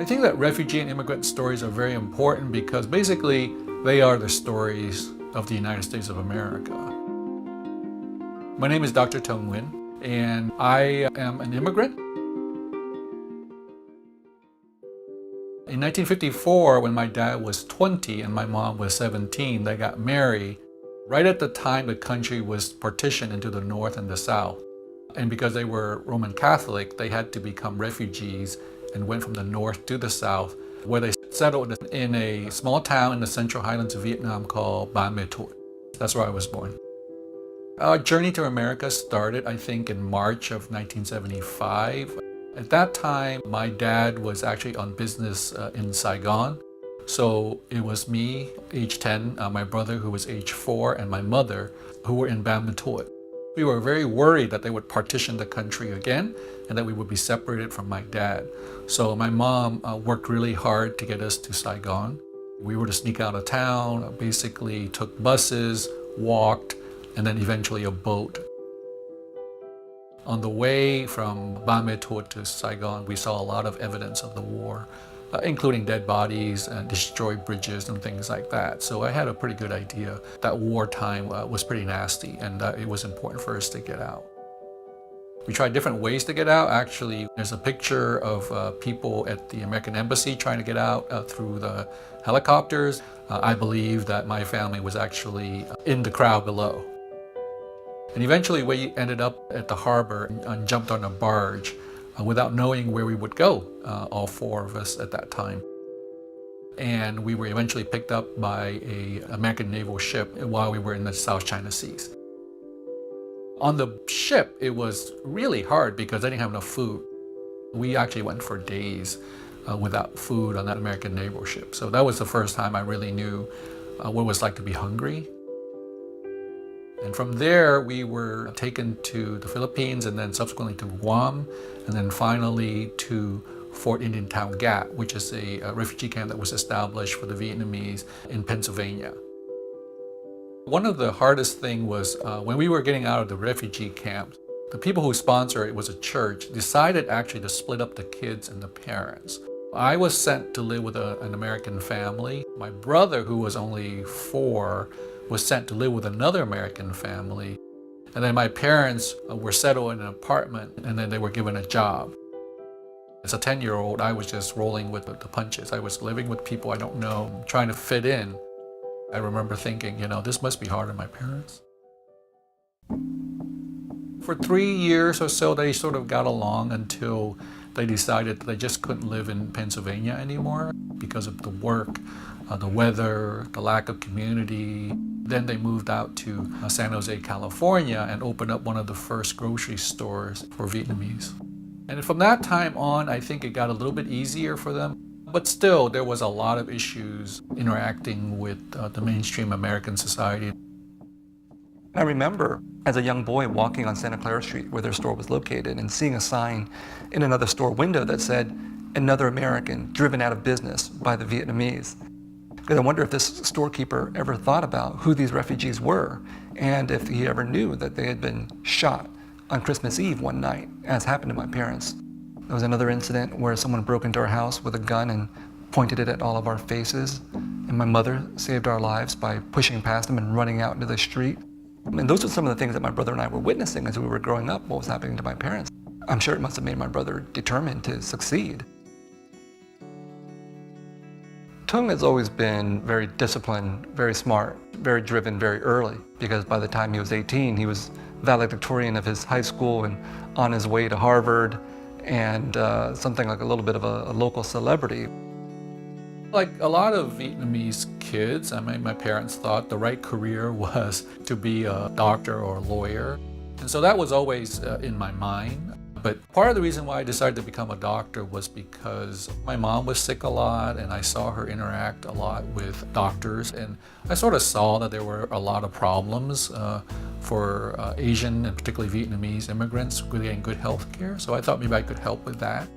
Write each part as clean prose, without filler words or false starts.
think that refugee and immigrant stories are very important because basically they are the stories of the United States of America. My name is Dr. Tung Nguyen, and I am an immigrant. In 1954, when my dad was 20 and my mom was 17, they got married right at the time the country was partitioned into the North and the South. And because they were Roman Catholic, they had to become refugees and went from the North to the South, where they settled in a small town in the Central Highlands of Vietnam called Ba Me Thuột. That's where I was born. Our journey to America started, I think, in March of 1975. At that time, my dad was actually on business in Saigon. So it was me, age 10, my brother who was age 4, and my mother who were in Ba Me Thuột. We were very worried that they would partition the country again and that we would be separated from my dad. So my mom worked really hard to get us to Saigon. We were to sneak out of town, basically took buses, walked, and then eventually a boat. On the way from Ba Me Thuột to Saigon, we saw a lot of evidence of the war, including dead bodies and destroyed bridges and things like that. So I had a pretty good idea that wartime was pretty nasty and that it was important for us to get out. We tried different ways to get out. Actually, there's a picture of people at the American Embassy trying to get out through the helicopters. I believe that my family was actually in the crowd below. And eventually we ended up at the harbor and jumped on a barge without knowing where we would go, all 4 of us at that time. And we were eventually picked up by an American naval ship while we were in the South China Seas. On the ship, it was really hard because I didn't have enough food. We actually went for days without food on that American naval ship. So that was the first time I really knew what it was like to be hungry. And from there, we were taken to the Philippines and then subsequently to Guam, and then finally to Fort Indian Town Gap, which is a refugee camp that was established for the Vietnamese in Pennsylvania. One of the hardest things was when we were getting out of the refugee camp, the people who sponsored it was a church, decided actually to split up the kids and the parents. I was sent to live with an American family. My brother, who was only 4, was sent to live with another American family. And then my parents were settled in an apartment and then they were given a job. As a 10-year-old, I was just rolling with the punches. I was living with people I don't know, trying to fit in. I remember thinking, this must be hard on my parents. For 3 years or so, they sort of got along until they decided that they just couldn't live in Pennsylvania anymore because of the work, the weather, the lack of community. Then they moved out to San Jose, California, and opened up one of the first grocery stores for Vietnamese. And from that time on, I think it got a little bit easier for them. But still, there was a lot of issues interacting with the mainstream American society. I remember as a young boy walking on Santa Clara Street where their store was located and seeing a sign in another store window that said, "Another American driven out of business by the Vietnamese." Because I wonder if this storekeeper ever thought about who these refugees were and if he ever knew that they had been shot on Christmas Eve one night, as happened to my parents. There was another incident where someone broke into our house with a gun and pointed it at all of our faces. And my mother saved our lives by pushing past them and running out into the street. And those are some of the things that my brother and I were witnessing as we were growing up, what was happening to my parents. I'm sure it must have made my brother determined to succeed. Tung has always been very disciplined, very smart, very driven very early, because by the time he was 18, he was valedictorian of his high school and on his way to Harvard and something like a little bit of a local celebrity. Like a lot of Vietnamese kids, my parents thought the right career was to be a doctor or a lawyer. And so that was always in my mind. But part of the reason why I decided to become a doctor was because my mom was sick a lot and I saw her interact a lot with doctors. And I sort of saw that there were a lot of problems for Asian and particularly Vietnamese immigrants getting good health care. So I thought maybe I could help with that.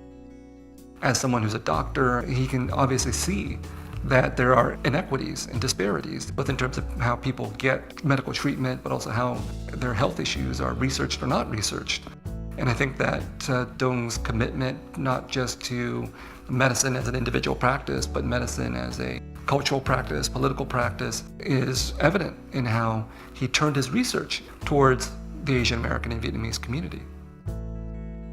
As someone who's a doctor, he can obviously see that there are inequities and disparities, both in terms of how people get medical treatment, but also how their health issues are researched or not researched. And I think that Tung's commitment, not just to medicine as an individual practice, but medicine as a cultural practice, political practice, is evident in how he turned his research towards the Asian American and Vietnamese community.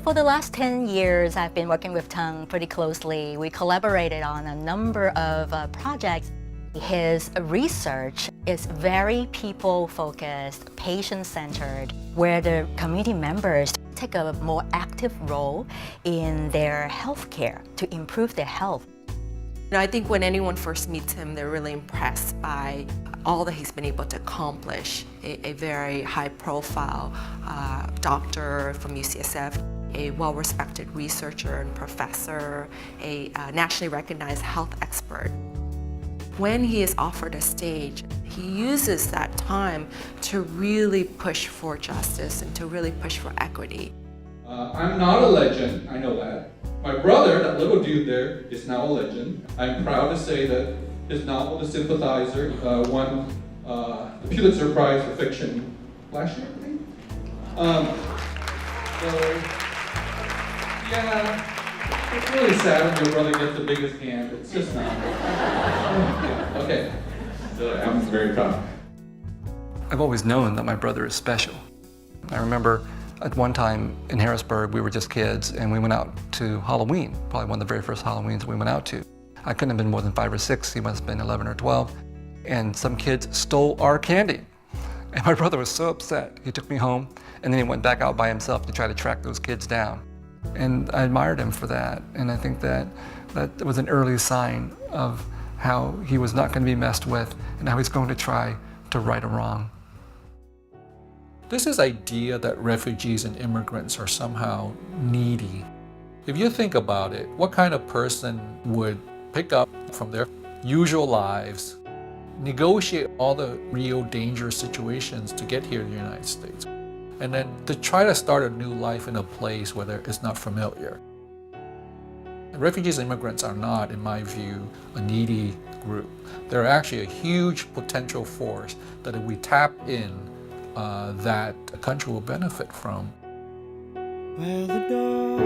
For the last 10 years, I've been working with Tung pretty closely. We collaborated on a number of projects. His research is very people-focused, patient-centered, where the community members take a more active role in their healthcare to improve their health. I think when anyone first meets him, they're really impressed by all that he's been able to accomplish. A very high-profile doctor from UCSF, a well-respected researcher and professor, a nationally recognized health expert. When he is offered a stage, he uses that time to really push for justice and to really push for equity. I'm not a legend, I know that. My brother, that little dude there, is now a legend. I'm proud to say that his novel, The Sympathizer, won the Pulitzer Prize for fiction last year, I think. Yeah, it's really sad when your brother gets the biggest hand. It's just not. Yeah, okay, so I'm very proud. I've always known that my brother is special. I remember at one time in Harrisburg, we were just kids and we went out to Halloween, probably one of the very first Halloweens we went out to. I couldn't have been more than 5 or 6, he must have been 11 or 12. And some kids stole our candy. And my brother was so upset. He took me home and then he went back out by himself to try to track those kids down. And I admired him for that. And I think that was an early sign of how he was not going to be messed with and how he's going to try to right a wrong. This is idea that refugees and immigrants are somehow needy. If you think about it, what kind of person would pick up from their usual lives, negotiate all the real dangerous situations to get here to the United States, and then to try to start a new life in a place where it's not familiar? Refugees and immigrants are not, in my view, a needy group. They're actually a huge potential force that if we tap in, that a country will benefit from. Where the door